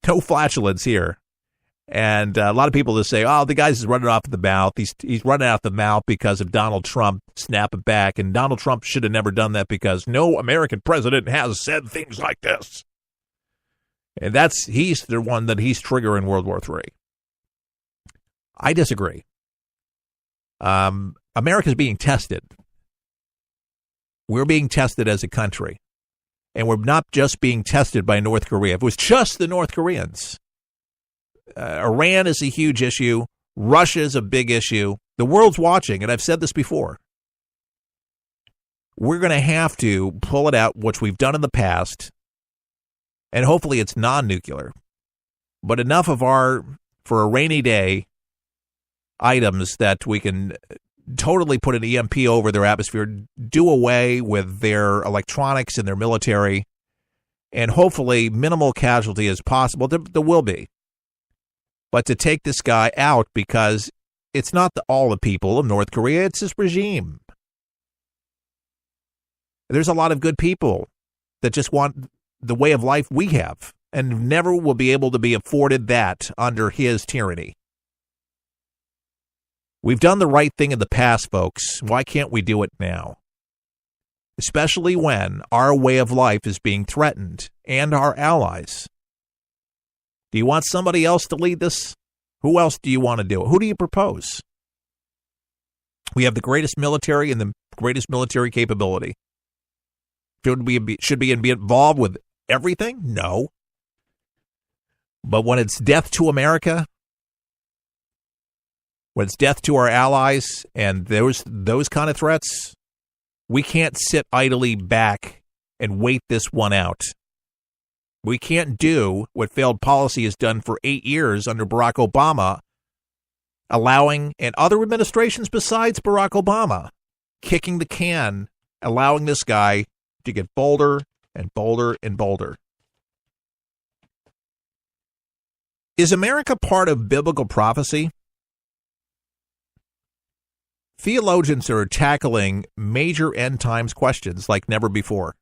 No flatulence here. And a lot of people just say, oh, the guy's just running off the mouth. He's running out the mouth because of Donald Trump snapping back. And Donald Trump should have never done that because no American president has said things like this. And he's the one that he's triggering World War III. I disagree. America's being tested. We're being tested as a country. And we're not just being tested by North Korea. If it was just the North Koreans, Iran is a huge issue. Russia is a big issue. The world's watching, and I've said this before. We're going to have to pull it out, which we've done in the past, and hopefully it's non-nuclear. But enough of for a rainy day, items that we can totally put an EMP over their atmosphere, do away with their electronics and their military, and hopefully minimal casualty as possible. There will be. But to take this guy out because it's not all the people of North Korea, it's his regime. There's a lot of good people that just want the way of life we have and never will be able to be afforded that under his tyranny. We've done the right thing in the past, folks. Why can't we do it now? Especially when our way of life is being threatened and our allies. Do you want somebody else to lead this? Who else do you want to do it? Who do you propose? We have the greatest military and the greatest military capability. Should we be involved with everything? No. But when it's death to America, when it's death to our allies and those kind of threats, we can't sit idly back and wait this one out. We can't do what failed policy has done for 8 years under Barack Obama, allowing, and other administrations besides Barack Obama, kicking the can, allowing this guy to get bolder and bolder and bolder. Is America part of biblical prophecy? Theologians are tackling major end times questions like never before.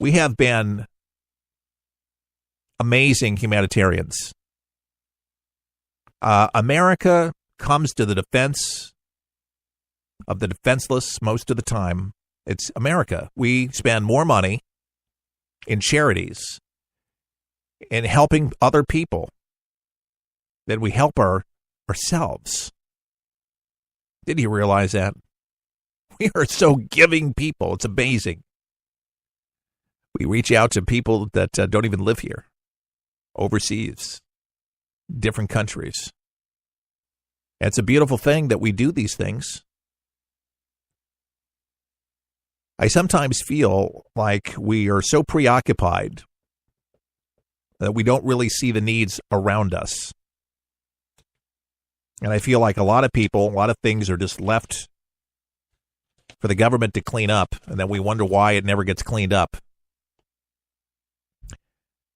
We have been amazing humanitarians. America comes to the defense of the defenseless most of the time. It's America. We spend more money in charities and helping other people than we help ourselves. Did you realize that? We are so giving people. It's amazing. We reach out to people that don't even live here, overseas, different countries. And it's a beautiful thing that we do these things. I sometimes feel like we are so preoccupied that we don't really see the needs around us. And I feel like a lot of people, a lot of things are just left for the government to clean up, and then we wonder why it never gets cleaned up.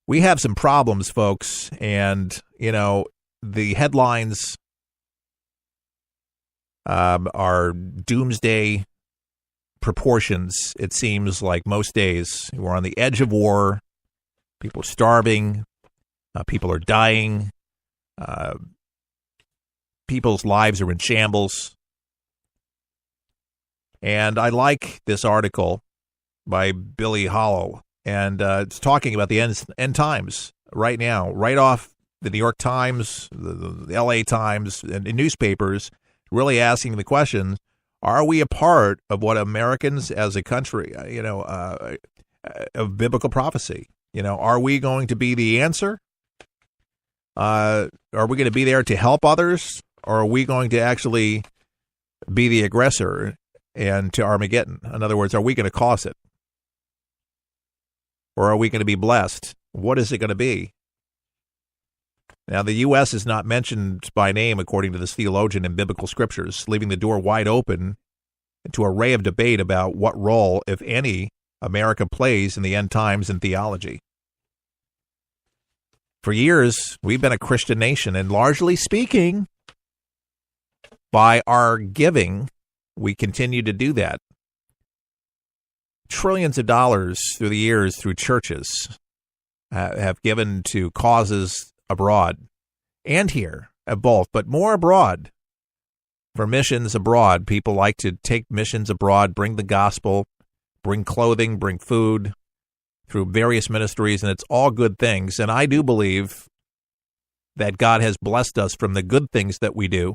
We have some problems, folks, and, the headlines are doomsday proportions, it seems like most days. We're on the edge of war. People are starving. People are dying. People's lives are in shambles. And I like this article by Billy Hollow. And it's talking about the end times right now, right off the New York Times, the L.A. Times, and newspapers, really asking the question, are we a part of what Americans as a country, of biblical prophecy? Are we going to be the answer? Are we going to be there to help others? Or are we going to actually be the aggressor and to Armageddon? In other words, are we going to cause it? Or are we going to be blessed? What is it going to be? Now, the U.S. is not mentioned by name, according to this theologian in biblical scriptures, leaving the door wide open to an array of debate about what role, if any, America plays in the end times in theology. For years, we've been a Christian nation, and largely speaking, by our giving, we continue to do that. Trillions of dollars through the years through churches have given to causes abroad and here, both, but more abroad. For missions abroad, people like to take missions abroad, bring the gospel, bring clothing, bring food through various ministries, and it's all good things. And I do believe that God has blessed us from the good things that we do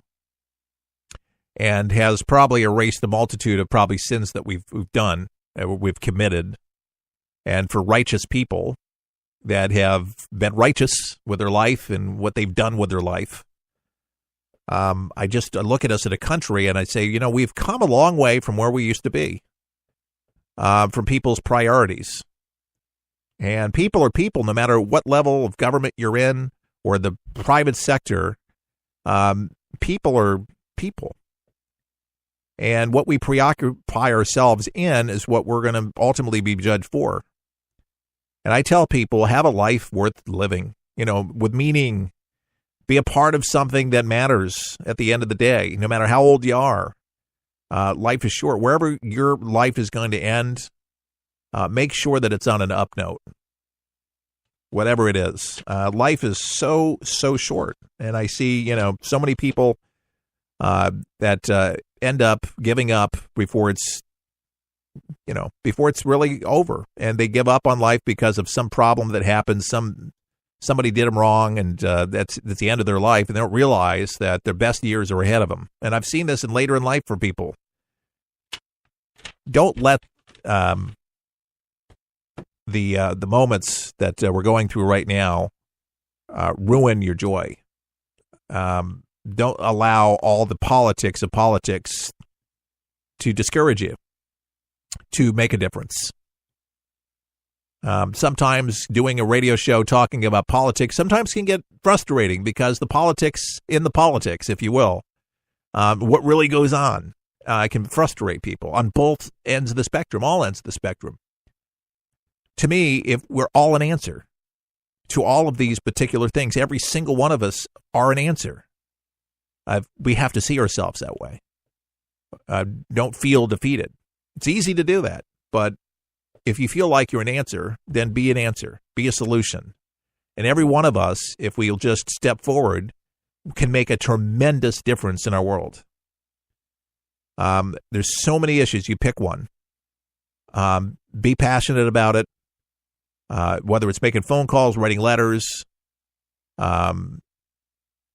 and has probably erased the multitude of probably sins that we've done, we've committed. And for righteous people that have been righteous with their life and what they've done with their life, I look at us as a country and I say, we've come a long way from where we used to be, from people's priorities. And people are people, no matter what level of government you're in or the private sector. People are people. And what we preoccupy ourselves in is what we're going to ultimately be judged for. And I tell people, have a life worth living, with meaning. Be a part of something that matters at the end of the day, no matter how old you are. Life is short. Wherever your life is going to end, make sure that it's on an up note, whatever it is. Life is so short. And I see, so many people that end up giving up before it's really over. And they give up on life because of some problem that happens, somebody did them wrong, and that's the end of their life, and they don't realize that their best years are ahead of them. And I've seen this later in life for people. Don't let the moments that we're going through right now ruin your joy. Don't allow all the politics of politics to discourage you, to make a difference. Sometimes doing a radio show talking about politics sometimes can get frustrating because the politics in the politics, if you will, what really goes on can frustrate people on both ends of the spectrum, all ends of the spectrum. To me, if we're all an answer to all of these particular things, every single one of us are an answer. We have to see ourselves that way. Don't feel defeated. It's easy to do that, but if you feel like you're an answer, then be an answer, be a solution. And every one of us, if we'll just step forward, can make a tremendous difference in our world. There's so many issues. You pick one. Be passionate about it, whether it's making phone calls, writing letters,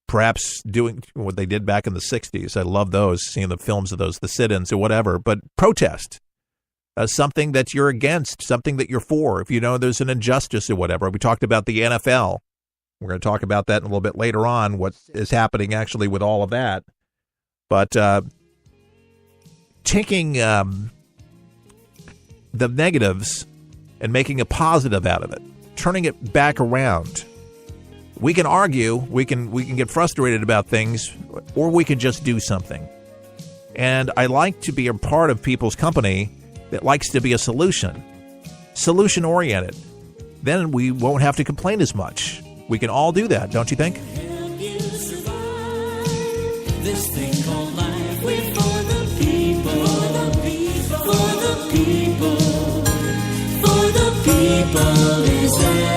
perhaps doing what they did back in the 60s. I love those, seeing the films of those, the sit-ins or whatever. But protest. Something that you're against, something that you're for. If you know there's an injustice or whatever. We talked about the NFL. We're going to talk about that in a little bit later on, what is happening actually with all of that. But taking the negatives and making a positive out of it, turning it back around. We can argue, we can get frustrated about things, or we can just do something. And I like to be a part of people's company that likes to be a solution-oriented. Then we won't have to complain as much. We can all do that, don't you think? This thing called life, we're for the people, for the people, for the people is there.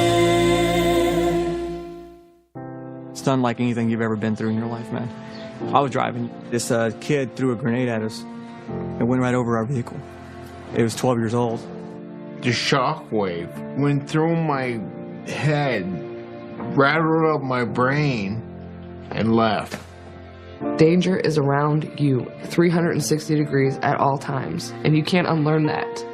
It's unlike anything you've ever been through in your life, man. I was driving. This kid threw a grenade at us and went right over our vehicle. It was 12 years old. The shockwave went through my head, rattled up my brain, and left. Danger is around you 360 degrees at all times, and you can't unlearn that.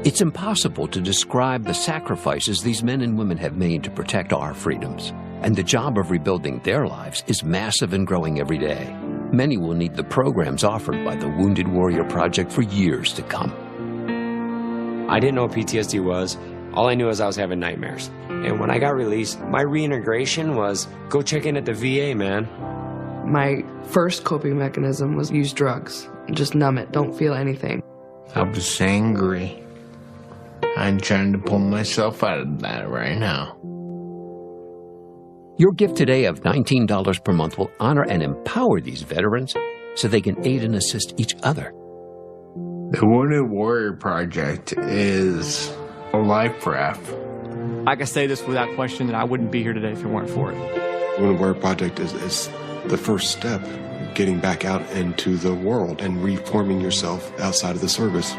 It's impossible to describe the sacrifices these men and women have made to protect our freedoms. And the job of rebuilding their lives is massive and growing every day. Many will need the programs offered by the Wounded Warrior Project for years to come. I didn't know what PTSD was. All I knew is I was having nightmares. And when I got released, my reintegration was go check in at the VA, man. My first coping mechanism was use drugs. Just numb it, don't feel anything. I was angry. I'm trying to pull myself out of that right now. Your gift today of $19 per month will honor and empower these veterans so they can aid and assist each other. The Wounded Warrior Project is a life raft I can say this without question that I wouldn't be here today if it weren't for it. Wounded Warrior Project is the first step, getting back out into the world and reforming yourself outside of the service.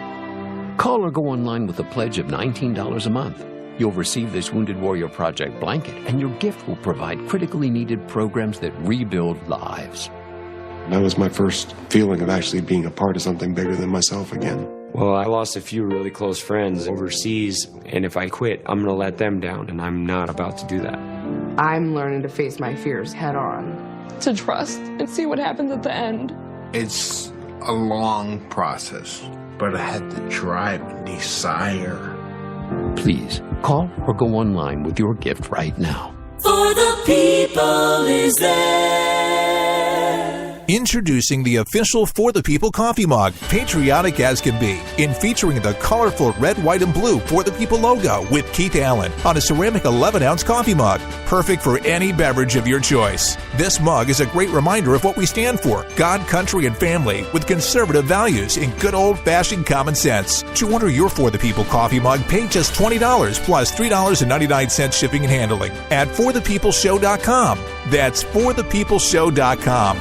Call or go online with a pledge of $19 a month. You'll receive this Wounded Warrior Project blanket, and your gift will provide critically needed programs that rebuild lives. That was my first feeling of actually being a part of something bigger than myself again. Well, I lost a few really close friends overseas, and if I quit, I'm going to let them down, and I'm not about to do that. I'm learning to face my fears head on. To trust and see what happens at the end. It's a long process, but I had the drive and desire. Please, call or go online with your gift right now. For the people is there. Introducing the official For the People coffee mug, patriotic as can be, in featuring the colorful red, white, and blue For the People logo with Keith Allen on a ceramic 11-ounce coffee mug, perfect for any beverage of your choice. This mug is a great reminder of what we stand for: God, country, and family, with conservative values and good old-fashioned common sense. To order your For the People coffee mug, pay just $20 plus $3.99 shipping and handling at forthepeopleshow.com. That's forthepeopleshow.com.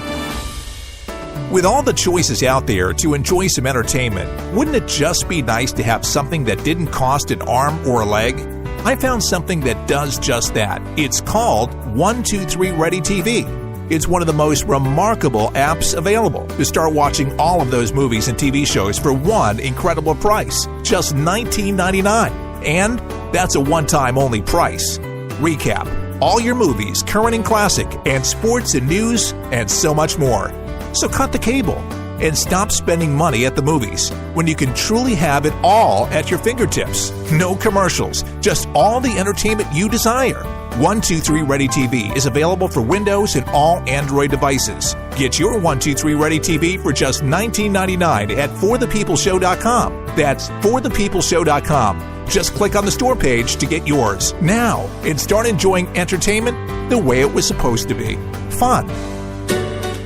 With all the choices out there to enjoy some entertainment, wouldn't it just be nice to have something that didn't cost an arm or a leg? I found something that does just that. It's called 123 Ready TV. It's one of the most remarkable apps available to start watching all of those movies and TV shows for one incredible price, just $19.99. And that's a one-time only price. Recap: all your movies, current and classic, and sports and news, and so much more. So cut the cable and stop spending money at the movies when you can truly have it all at your fingertips. No commercials, just all the entertainment you desire. 123 Ready TV is available for Windows and all Android devices. Get your 123 Ready TV for just $19.99 at forthepeopleshow.com. That's forthepeopleshow.com. Just click on the store page to get yours now and start enjoying entertainment the way it was supposed to be. Fun.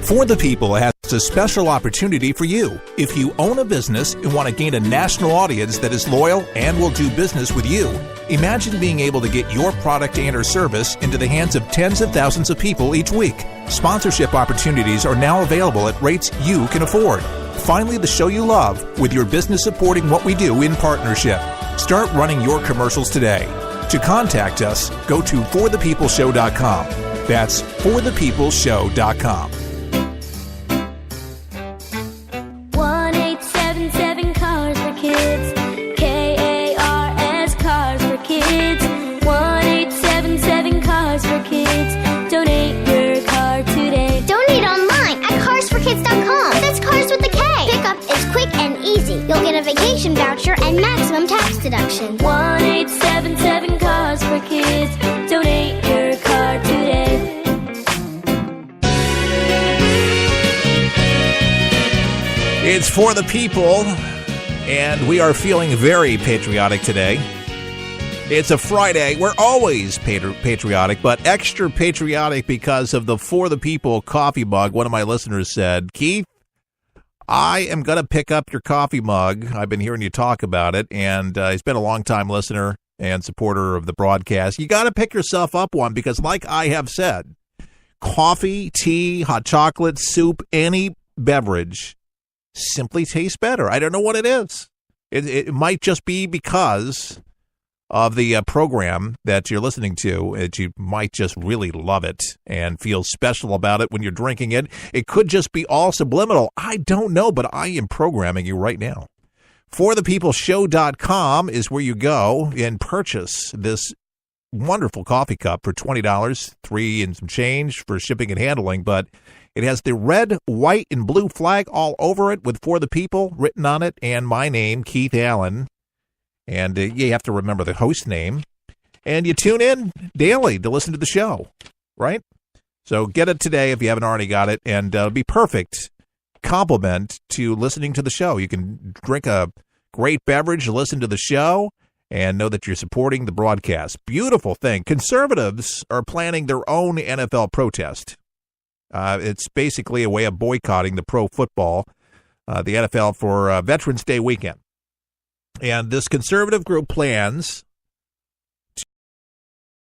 For the People has a special opportunity for you. If you own a business and want to gain a national audience that is loyal and will do business with you, imagine being able to get your product and or service into the hands of tens of thousands of people each week. Sponsorship opportunities are now available at rates you can afford. Finally, the show you love, with your business supporting what we do in partnership. Start running your commercials today. To contact us, go to forthepeopleshow.com. That's forthepeopleshow.com. 1877 Cars for Kids. KARS Cars for Kids. 1877 Cars for Kids. Donate your car today. Donate online at carsforkids.com. That's cars with a K. Pickup is quick and easy. You'll get a vacation voucher and maximum tax deduction. 1877 Cars for Kids. Donate your car today. It's For the People, and we are feeling very patriotic today. It's a Friday. We're always patriotic, but extra patriotic because of the For the People coffee mug. One of my listeners said, Keith, I am going to pick up your coffee mug. I've been hearing you talk about it, and he's been a long-time listener and supporter of the broadcast. You got to pick yourself up one because, like I have said, coffee, tea, hot chocolate, soup, any beverage simply tastes better. I don't know what it is. It might just be because of the program that you're listening to. You might just really love it and feel special about it when you're drinking it. It could just be all subliminal. I don't know, but I am programming you right now. ForThePeoplesShow.com is where you go and purchase this wonderful coffee cup for $20, $3 and some change for shipping and handling, but it has the red, white, and blue flag all over it with For the People written on it and my name, Keith Allen. And you have to remember the host name. And you tune in daily to listen to the show, right? So get it today if you haven't already got it, and it'll be perfect complement to listening to the show. You can drink a great beverage, listen to the show, and know that you're supporting the broadcast. Beautiful thing. Conservatives are planning their own NFL protest. It's basically a way of boycotting the pro football, the NFL, for Veterans Day weekend. And this conservative group plans